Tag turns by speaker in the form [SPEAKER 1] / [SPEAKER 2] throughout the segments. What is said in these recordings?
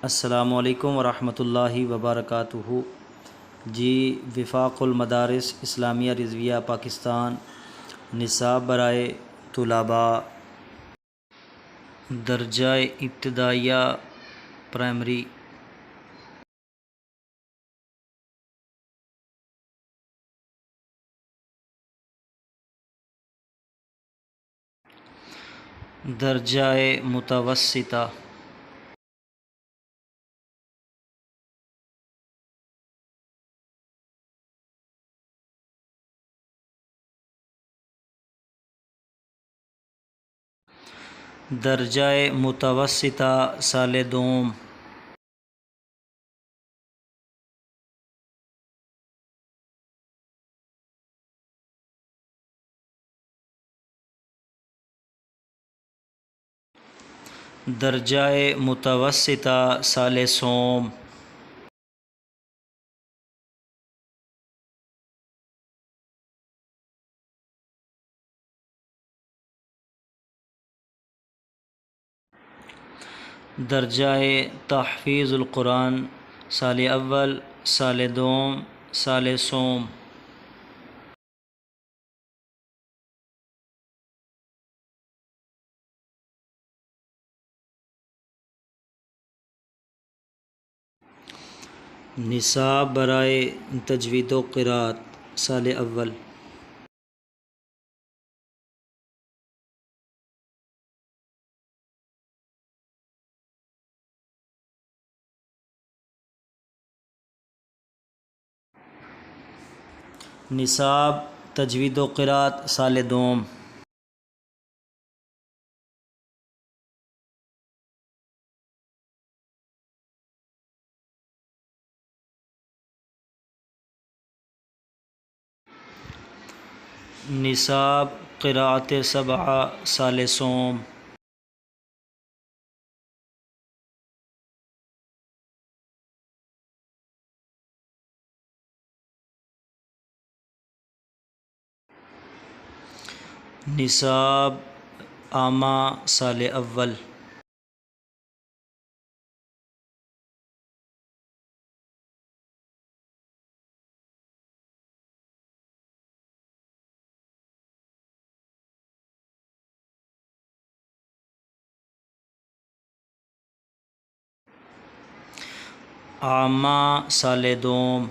[SPEAKER 1] السلام علیکم ورحمۃ اللہ وبرکاتہ۔ جی، وفاق المدارس اسلامیہ رضویہ پاکستان نصاب برائے طلباء درجہ ابتدائیہ پرائمری درجہ متوسطہ درجہ متوسطہ سال دوم درجہ متوسطہ سال سوم درجہ تحفیظ القرآن سال اول سال دوم سال سوم نصاب برائے تجوید و قرات سال اول نصاب تجوید و قرات سال دوم نصاب قراءت سبعہ سال سوم نصاب عامہ سال اول عامہ سال دوم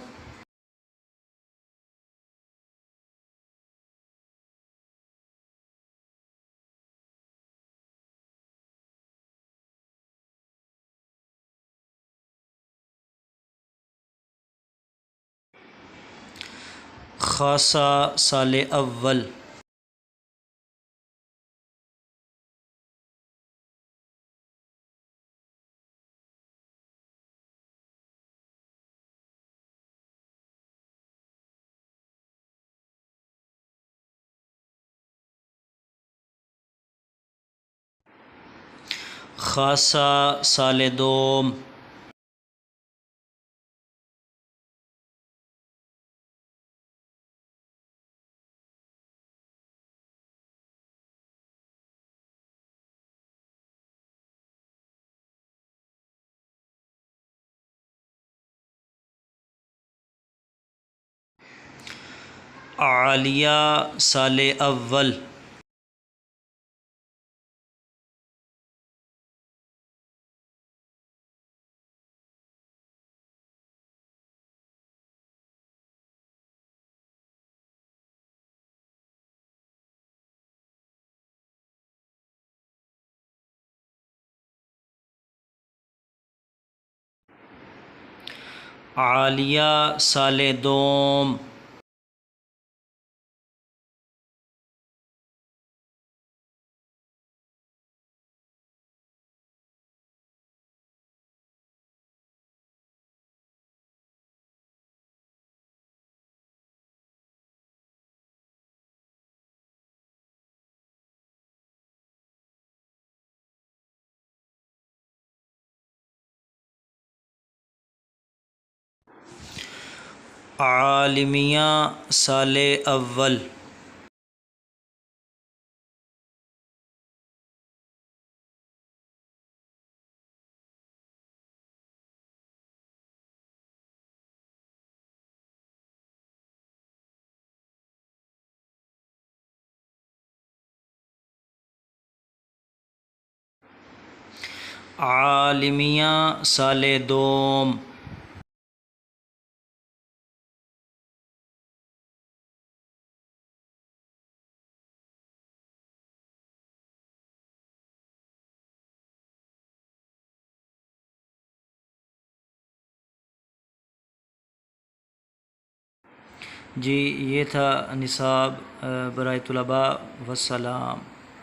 [SPEAKER 1] خاصہ سال اول خاصہ سال دوم عالیہ سال اول عالیہ سال دوم عالمیہ سال اول عالمیہ سال دوم۔ جی یہ تھا نصاب برائے طلباء، والسلام۔